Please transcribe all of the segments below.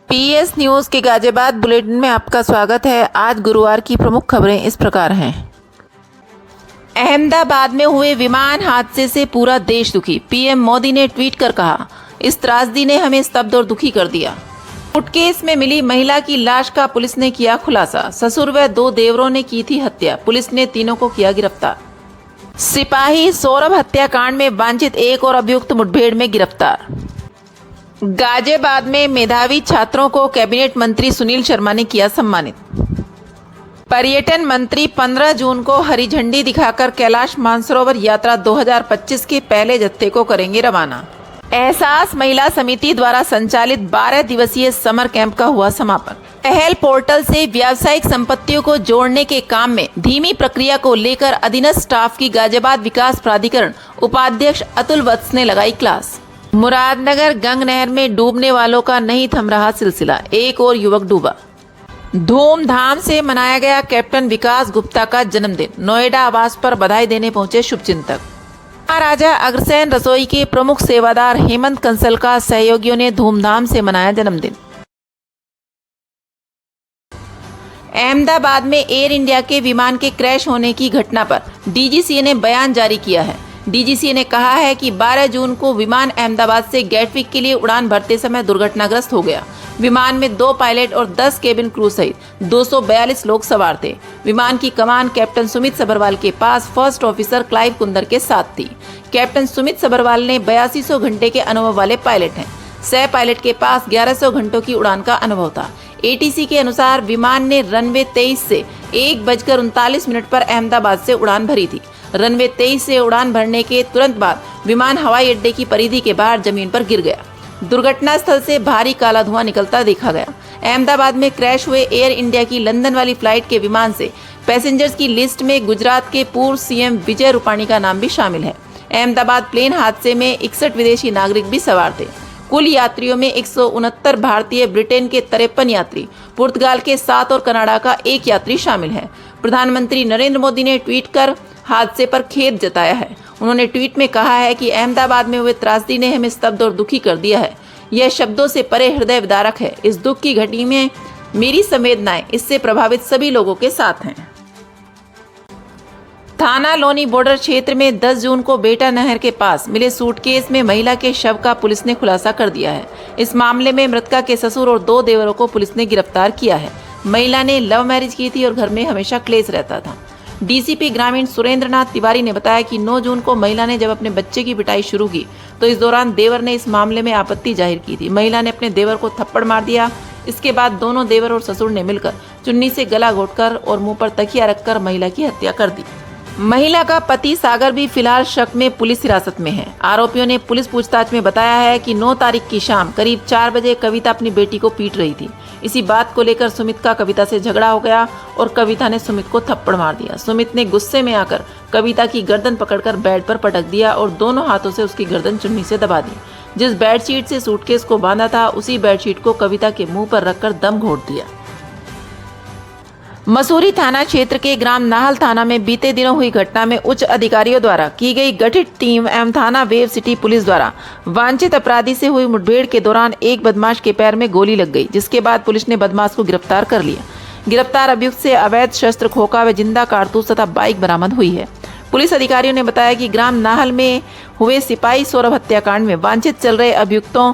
PS news के Ghaziabad bulletin में आपका स्वागत है। आज गुरुवार की प्रमुख खबरें इस प्रकार हैं। अहमदाबाद में हुए विमान हादसे से पूरा देश दुखी। पीएम मोदी ने ट्वीट कर कहा, इस त्रासदी ने हमें स्तब्ध और दुखी कर दिया। सूटकेस में मिली महिला की लाश का पुलिस ने किया खुलासा। ससुर व 2 देवरों ने की थी हत्या। पुलिस ने तीनों को किया गिरफ्तार। सिपाही सौरभ हत्याकांड में वांछित एक और अभियुक्त मुठभेड़ में गिरफ्तार। गाजियाबाद में मेधावी छात्रों को कैबिनेट मंत्री सुनील शर्मा ने किया सम्मानित। पर्यटन मंत्री 15 जून को हरी झंडी दिखाकर कैलाश मानसरोवर यात्रा 2025 के पहले जत्थे को करेंगे रवाना। एहसास महिला समिति द्वारा संचालित 12 दिवसीय समर कैंप का हुआ समापन। पहल पोर्टल से व्यावसायिक संपत्तियों को जोड़ने के काम में धीमी प्रक्रिया को लेकर अधीनस्थ स्टाफ की गाजियाबाद विकास प्राधिकरण उपाध्यक्ष अतुल वत्स ने लगाई क्लास। मुरादनगर गंग नहर में डूबने वालों का नहीं थम रहा सिलसिला, एक और युवक डूबा। धूमधाम से मनाया गया कैप्टन विकास गुप्ता का जन्मदिन। नोएडा आवास पर बधाई देने पहुंचे शुभचिंतक। महाराजा अग्रसेन रसोई के प्रमुख सेवादार हेमंत कंसल का सहयोगियों ने धूमधाम से मनाया जन्मदिन। अहमदाबाद में एयर इंडिया के विमान के क्रैश होने की घटना पर डीजीसीए ने बयान जारी किया है। डीजीसीए ने कहा है कि 12 जून को विमान अहमदाबाद से गैटविक के लिए उड़ान भरते समय दुर्घटनाग्रस्त हो गया। विमान में 2 पायलट और 10 केबिन क्रू सहित 242 लोग सवार थे। विमान की कमान कैप्टन सुमित सभरवाल के पास फर्स्ट ऑफिसर क्लाइव कुंदर के साथ थी। कैप्टन सुमित सभरवाल ने 8200 घंटे के अनुभव वाले पायलट हैं। सह पायलट के पास 1100 घंटों की उड़ान का अनुभव था। एटीसी के अनुसार विमान ने रनवे 23 से 1:39 पर अहमदाबाद से उड़ान भरी थी। रनवे 23 से उड़ान भरने के तुरंत बाद विमान हवाई अड्डे की परिधि के बाहर जमीन पर गिर गया। दुर्घटना स्थल से भारी काला धुआं निकलता देखा गया। अहमदाबाद में क्रैश हुए एयर इंडिया की लंदन वाली फ्लाइट के विमान से पैसेंजर्स की लिस्ट में गुजरात के पूर्व सीएम विजय रूपाणी का नाम भी शामिल है। अहमदाबाद प्लेन हादसे में 61 विदेशी नागरिक भी सवार थे। कुल यात्रियों में 169 भारतीय, ब्रिटेन के 53 यात्री, पुर्तगाल के 7 और कनाडा का 1 यात्री शामिल है। प्रधानमंत्री नरेंद्र मोदी ने ट्वीट कर हादसे पर खेद जताया है। उन्होंने ट्वीट में कहा है कि अहमदाबाद में हुए त्रासदी ने हमें स्तब्ध और दुखी कर दिया है। यह शब्दों से परे हृदय विदारक है। इस दुख की घड़ी में मेरी संवेदनाएं इससे प्रभावित सभी लोगों के साथ हैं। थाना लोनी बॉर्डर क्षेत्र में 10 जून को बेटा नहर के पास मिले सूटकेस में महिला के शव का पुलिस ने खुलासा कर दिया है। इस मामले में मृतका के ससुर और 2 देवरों को पुलिस ने गिरफ्तार किया है। महिला ने लव मैरिज की थी और घर में हमेशा क्लेश रहता था। डीसीपी ग्रामीण सुरेंद्रनाथ तिवारी ने बताया कि 9 जून को महिला ने जब अपने बच्चे की पिटाई शुरू की तो इस दौरान देवर ने इस मामले में आपत्ति जाहिर की थी। महिला ने अपने देवर को थप्पड़ मार दिया। इसके बाद दोनों देवर और ससुर ने मिलकर चुन्नी से गला घोंटकर और मुंह पर तकिया रखकर महिला की हत्या कर दी। महिला का पति सागर भी फिलहाल शक में पुलिस हिरासत में है। आरोपियों ने पुलिस पूछताछ में बताया है कि 9 तारीख की शाम करीब 4 बजे कविता अपनी बेटी को पीट रही थी। इसी बात को लेकर सुमित का कविता से झगड़ा हो गया और कविता ने सुमित को थप्पड़ मार दिया। सुमित ने गुस्से में आकर कविता की गर्दन पकड़कर बेड पर पटक दिया और दोनों हाथों से उसकी गर्दन चुन्नी से दबा दी। जिस बेडशीट से सूटकेस को बांधा था उसी बेडशीट को कविता के मुंह पर रखकर दम घोंट दिया। मसूरी थाना क्षेत्र के ग्राम नाहल थाना में बीते दिनों हुई घटना में उच्च अधिकारियों द्वारा की गई गठित टीम एवं थाना वेव सिटी पुलिस द्वारा वांछित अपराधी से हुई मुठभेड़ के दौरान एक बदमाश के पैर में गोली लग गई, जिसके बाद पुलिस ने बदमाश को गिरफ्तार कर लिया। गिरफ्तार अभियुक्त से अवैध शस्त्र, खोखा व जिंदा कारतूस तथा बाइक बरामद हुई है। पुलिस अधिकारियों ने बताया कि ग्राम नाहल में हुए सिपाही सौरभ हत्याकांड में वांछित चल रहे अभियुक्तों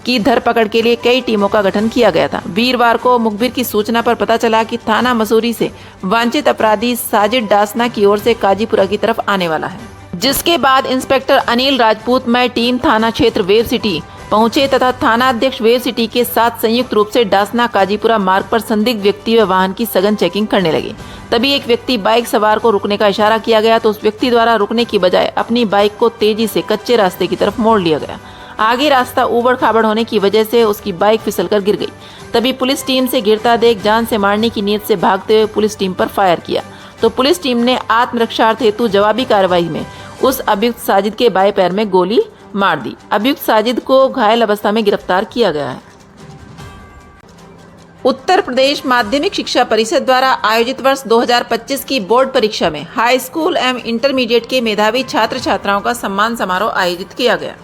की धरपकड़ के लिए कई टीमों का गठन किया गया था। वीरवार को मुखबिर की सूचना पर पता चला कि थाना मसूरी से वांछित अपराधी साजिद डासना की ओर से काजीपुरा की तरफ आने वाला है, जिसके बाद इंस्पेक्टर अनिल राजपूत में टीम थाना क्षेत्र वेव सिटी पहुंचे तथा थाना अध्यक्ष वेव सिटी के साथ संयुक्त रूप से डासना काजीपुरा मार्ग पर संदिग्ध व्यक्ति व वाहन की सघन चेकिंग करने लगे। तभी एक व्यक्ति बाइक सवार को रुकने का इशारा किया गया तो उस व्यक्ति द्वारा रुकने की बजाय अपनी बाइक को तेजी से कच्चे रास्ते की तरफ मोड़ लिया गया। आगे रास्ता ऊबड़ खाबड़ होने की वजह से उसकी बाइक फिसलकर गिर गई। तभी पुलिस टीम से गिरता देख जान से मारने की नीयत से भागते हुए पुलिस टीम पर फायर किया तो पुलिस टीम ने आत्मरक्षार्थ हेतु जवाबी कार्रवाई में उस अभियुक्त साजिद के बाएं पैर में गोली मार दी। अभियुक्त साजिद को घायल अवस्था में गिरफ्तार किया गया है। उत्तर प्रदेश माध्यमिक शिक्षा परिषद द्वारा आयोजित वर्ष 2025 की बोर्ड परीक्षा में हाई स्कूल एवं इंटरमीडिएट के मेधावी छात्र छात्राओं का सम्मान समारोह आयोजित किया गया।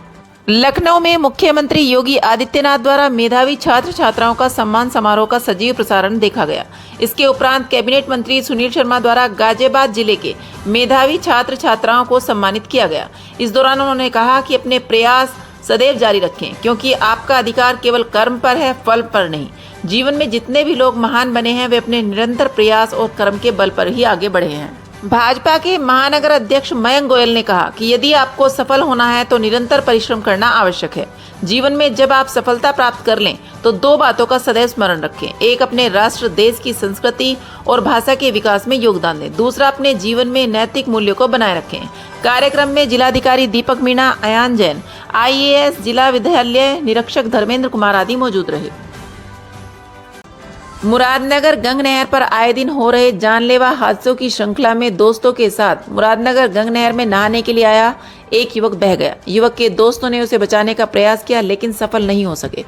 लखनऊ में मुख्यमंत्री योगी आदित्यनाथ द्वारा मेधावी छात्र छात्राओं का सम्मान समारोह का सजीव प्रसारण देखा गया। इसके उपरांत कैबिनेट मंत्री सुनील शर्मा द्वारा गाजियाबाद जिले के मेधावी छात्र छात्राओं को सम्मानित किया गया। इस दौरान उन्होंने कहा कि अपने प्रयास सदैव जारी रखें, क्योंकि आपका अधिकार केवल कर्म पर है, फल पर नहीं। जीवन में जितने भी लोग महान बने हैं वे अपने निरंतर प्रयास और कर्म के बल पर ही आगे बढ़े हैं। भाजपा के महानगर अध्यक्ष मयंक गोयल ने कहा कि यदि आपको सफल होना है तो निरंतर परिश्रम करना आवश्यक है। जीवन में जब आप सफलता प्राप्त कर लें तो दो बातों का सदैव स्मरण रखें। एक, अपने राष्ट्र देश की संस्कृति और भाषा के विकास में योगदान दें। दूसरा, अपने जीवन में नैतिक मूल्यों को बनाए रखें। कार्यक्रम में जिलाधिकारी दीपक मीणा, अयान जैन, IAS जिला विद्यालय निरीक्षक धर्मेंद्र कुमार आदि मौजूद रहे। मुरादनगर गंग नहर पर आए दिन हो रहे जानलेवा हादसों की श्रृंखला में दोस्तों के साथ मुरादनगर गंग नहर में नहाने के लिए आया एक युवक बह गया। युवक के दोस्तों ने उसे बचाने का प्रयास किया, लेकिन सफल नहीं हो सके।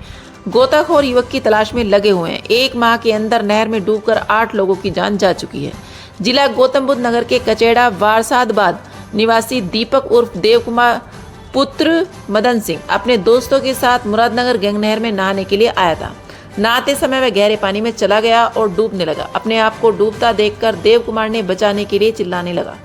गोताखोर युवक की तलाश में लगे हुए हैं। 1 माह के अंदर नहर में डूबकर 8 लोगों की जान जा चुकी है। जिला गौतम बुद्ध नगर के कचेड़ा वारसादाबाद निवासी दीपक उर्फ देव कुमार पुत्र मदन सिंह अपने दोस्तों के साथ मुरादनगर गंग नहर में नहाने के लिए आया था। नहाते समय वह गहरे पानी में चला गया और डूबने लगा। अपने आप को डूबता देखकर देव कुमार ने बचाने के लिए चिल्लाने लगा।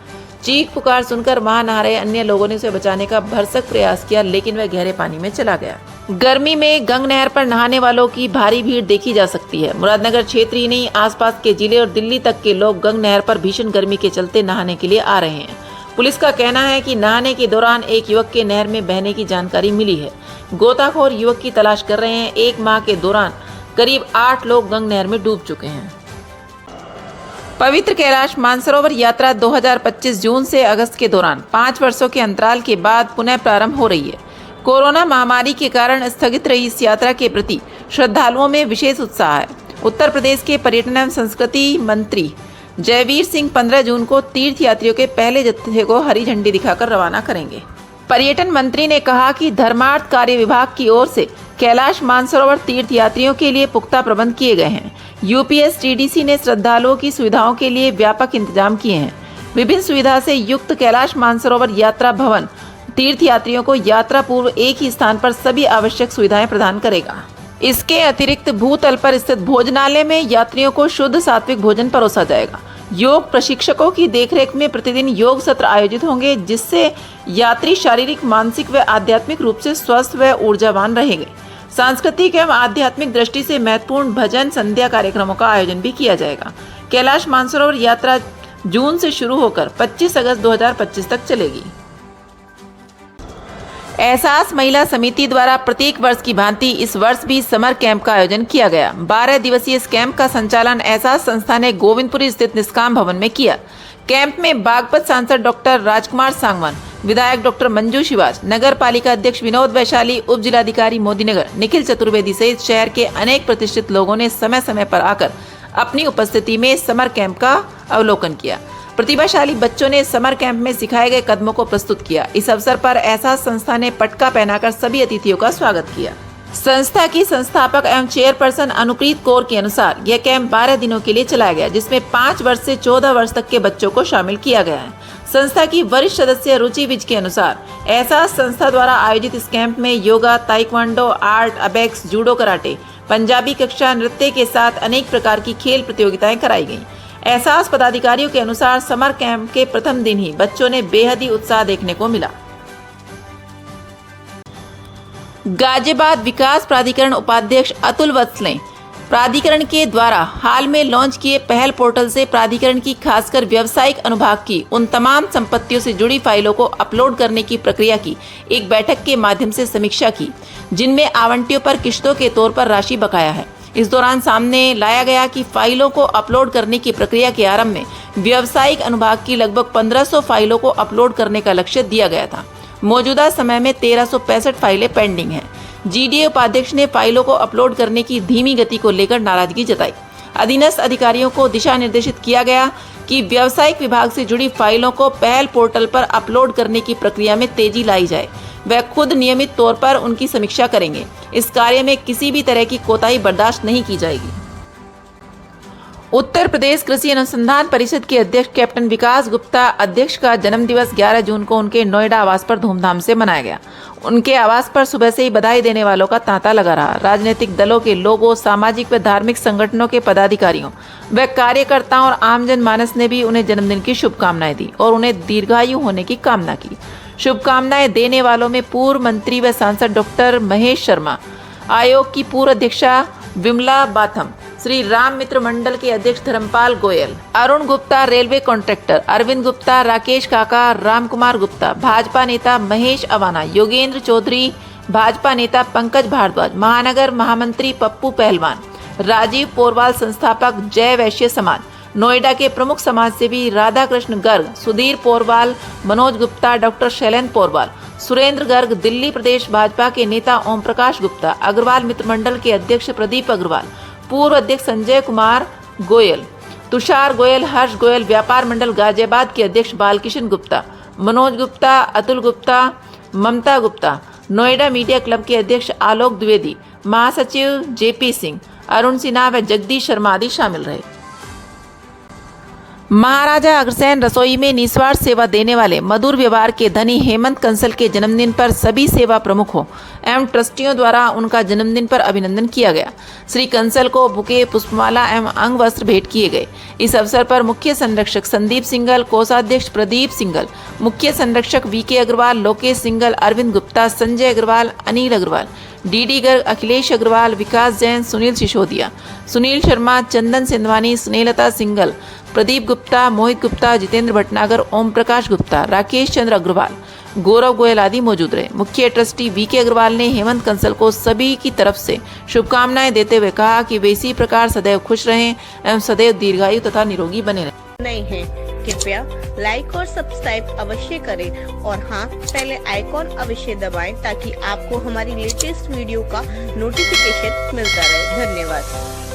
चीख पुकार सुनकर वहां नहा रहे अन्य लोगों ने उसे बचाने का भरसक प्रयास किया, लेकिन वह गहरे पानी में चला गया। गर्मी में गंग नहर पर नहाने वालों की भारी भीड़ देखी जा सकती है। मुरादनगर क्षेत्र ही नहीं, आसपास के जिले और दिल्ली तक के लोग गंग नहर पर भीषण गर्मी के चलते नहाने के लिए आ रहे हैं। पुलिस का कहना है कि नहाने के दौरान एक युवक के नहर में बहने की जानकारी मिली है। गोताखोर युवक की तलाश कर रहे हैं। 1 माह के दौरान करीब 8 लोग गंग नहर में डूब चुके हैं। पवित्र कैलाश मानसरोवर यात्रा 2025 जून से अगस्त के दौरान 5 वर्षों के अंतराल के बाद पुनः प्रारंभ हो रही है। कोरोना महामारी के कारण स्थगित रही इस यात्रा के प्रति श्रद्धालुओं में विशेष उत्साह है। उत्तर प्रदेश के पर्यटन एवं संस्कृति मंत्री जयवीर सिंह 15 जून को तीर्थ यात्रियों के पहले जत्थे को हरी झंडी दिखाकर रवाना करेंगे। पर्यटन मंत्री ने कहा कि धर्मार्थ कार्य विभाग की ओर से कैलाश मानसरोवर तीर्थ यात्रियों के लिए पुख्ता प्रबंध किए गए हैं। UPSTDC ने श्रद्धालुओं की सुविधाओं के लिए व्यापक इंतजाम किए हैं। विभिन्न सुविधा से युक्त कैलाश मानसरोवर यात्रा भवन तीर्थ यात्रियों को यात्रा पूर्व एक ही स्थान पर सभी आवश्यक सुविधाएं प्रदान करेगा। इसके अतिरिक्त भूतल पर स्थित भोजनालय में यात्रियों को शुद्ध सात्विक भोजन परोसा जाएगा। योग प्रशिक्षकों की देखरेख में प्रतिदिन योग सत्र आयोजित होंगे, जिससे यात्री शारीरिक, मानसिक व आध्यात्मिक रूप से स्वस्थ व ऊर्जावान रहेंगे। सांस्कृतिक एवं आध्यात्मिक दृष्टि से महत्वपूर्ण भजन संध्या कार्यक्रमों का आयोजन भी किया जाएगा। कैलाश मानसरोवर यात्रा जून से शुरू होकर 25 अगस्त 2025 तक चलेगी। एहसास महिला समिति द्वारा प्रत्येक वर्ष की भांति इस वर्ष भी समर कैंप का आयोजन किया गया। 12 दिवसीय इस कैंप का संचालन एहसास संस्था ने गोविंदपुरी स्थित निष्काम भवन में किया। कैंप में बागपत सांसद डॉक्टर राजकुमार सांगवान, विधायक डॉक्टर मंजू शिवाज, नगर पालिका अध्यक्ष विनोद वैशाली, उप जिलाधिकारी मोदीनगर निखिल चतुर्वेदी सहित शहर के अनेक प्रतिष्ठित लोगों ने समय समय पर आकर अपनी उपस्थिति में समर कैंप का अवलोकन किया। प्रतिभाशाली बच्चों ने समर कैंप में सिखाए गए कदमों को प्रस्तुत किया। इस अवसर पर एहसास संस्था ने पटका पहनाकर सभी अतिथियों का स्वागत किया। संस्था की संस्थापक एवं चेयरपर्सन अनुप्रीत कौर के अनुसार यह कैंप 12 दिनों के लिए चलाया गया, जिसमें 5 वर्ष से 14 वर्ष तक के बच्चों को शामिल किया गया है। संस्था की वरिष्ठ सदस्य रुचि विज के अनुसार एहसास संस्था द्वारा आयोजित इस कैंप में yoga, taekwondo, art, abacus, judo, karate, Punjabi कक्षा, नृत्य के साथ अनेक प्रकार की खेल प्रतियोगिताएं कराई गईं। एहसास पदाधिकारियों के अनुसार समर कैंप के प्रथम दिन ही बच्चों ने बेहद ही उत्साह देखने को मिला। गाजियाबाद विकास प्राधिकरण उपाध्यक्ष अतुल वत्स ने प्राधिकरण के द्वारा हाल में लॉन्च किए पहल पोर्टल से प्राधिकरण की खासकर व्यावसायिक अनुभाग की उन तमाम संपत्तियों से जुड़ी फाइलों को अपलोड करने की प्रक्रिया की एक बैठक के माध्यम से समीक्षा की, जिनमें आवंटियों पर किश्तों के तौर पर राशि बकाया है। इस दौरान सामने लाया गया कि फाइलों को अपलोड करने की प्रक्रिया के आरंभ में व्यावसायिक अनुभाग की लगभग 1500 फाइलों को अपलोड करने का लक्ष्य दिया गया था। मौजूदा समय में 1365 फाइलें पेंडिंग हैं। GDA उपाध्यक्ष ने फाइलों को अपलोड करने की धीमी गति को लेकर नाराजगी जताई। अधीनस्थ अधिकारियों को दिशा निर्देशित किया गया कि व्यावसायिक विभाग से जुड़ी फाइलों को पहल पोर्टल पर अपलोड करने की प्रक्रिया में तेजी लाई जाए। वह खुद नियमित तौर पर उनकी समीक्षा करेंगे। इस कार्य में किसी भी तरह की कोताही बर्दाश्त नहीं की जाएगी। उत्तर प्रदेश कृषि अनुसंधान परिषद के अध्यक्ष कैप्टन विकास गुप्ता अध्यक्ष का जन्मदिवस 11 जून को उनके नोएडा आवास पर धूमधाम से मनाया गया। उनके आवास पर सुबह से ही बधाई देने वालों का तांता लगा रहा। राजनीतिक दलों के लोगों, सामाजिक व धार्मिक संगठनों के पदाधिकारियों व कार्यकर्ताओं और आम जनमानस ने भी उन्हें जन्मदिन की शुभकामनाएं दी और उन्हें दीर्घायु होने की कामना की। शुभकामनाएं देने वालों में पूर्व मंत्री व सांसद डॉक्टर महेश शर्मा, आयोग की पूर्व अध्यक्षा विमला बाथम, श्री राम मित्र मंडल के अध्यक्ष धर्मपाल गोयल, अरुण गुप्ता रेलवे कॉन्ट्रैक्टर, अरविंद गुप्ता, राकेश काका, राम कुमार गुप्ता, भाजपा नेता महेश अवाना, योगेंद्र चौधरी, भाजपा नेता पंकज भारद्वाज, महानगर महामंत्री पप्पू पहलवान, राजीव पोरवाल, संस्थापक जय वैश्य समाज, नोएडा के प्रमुख समाजसेवी राधाकृष्ण गर्ग, सुधीर पोरवाल, मनोज गुप्ता, डॉक्टर शैलेंद्र पोरवाल, सुरेंद्र गर्ग, दिल्ली प्रदेश भाजपा के नेता ओम प्रकाश गुप्ता, अग्रवाल मित्र मंडल के अध्यक्ष प्रदीप अग्रवाल, पूर्व अध्यक्ष संजय कुमार गोयल, तुषार गोयल, हर्ष गोयल, व्यापार मंडल गाजियाबाद के अध्यक्ष बालकिशन गुप्ता, मनोज गुप्ता, अतुल गुप्ता, ममता गुप्ता, नोएडा मीडिया क्लब के अध्यक्ष आलोक द्विवेदी, महासचिव जेपी सिंह, अरुण सिन्हा व जगदीश शर्मा आदि शामिल रहे। महाराजा अग्रसेन रसोई में निस्वार्थ सेवा देने वाले मधुर व्यवहार के धनी हेमंत कंसल के जन्मदिन पर सभी सेवा प्रमुखों एवं ट्रस्टियों द्वारा उनका जन्मदिन पर अभिनंदन किया गया। श्री कंसल को बुके, पुष्पमाला एवं अंग वस्त्र भेंट किए गए। इस अवसर पर मुख्य संरक्षक संदीप सिंघल, कोषाध्यक्ष प्रदीप सिंघल, मुख्य संरक्षक वीके अग्रवाल, लोकेश सिंघल, अरविंद गुप्ता, संजय अग्रवाल, अनिल अग्रवाल, डीडी गर्ग, अखिलेश अग्रवाल, विकास जैन, सुनील सिसोदिया, सुनील शर्मा, चंदन सिंधवानी, स्नेहलता सिंघल, प्रदीप गुप्ता, मोहित गुप्ता, जितेंद्र भटनागर, ओम प्रकाश गुप्ता, राकेश चंद्र अग्रवाल, गौरव गोयल आदि मौजूद रहे। मुख्य ट्रस्टी वीके अग्रवाल ने हेमंत कंसल को सभी की तरफ से शुभकामनाएं देते हुए कहा कि वे इसी प्रकार सदैव खुश रहें एवं सदैव दीर्घायु तथा निरोगी बने रहें। नहीं है कृपया लाइक और सब्सक्राइब अवश्य करें और हाँ, पहले आइकॉन अवश्य दबाएं ताकि आपको हमारी लेटेस्ट वीडियो का नोटिफिकेशन मिलता रहे। धन्यवाद।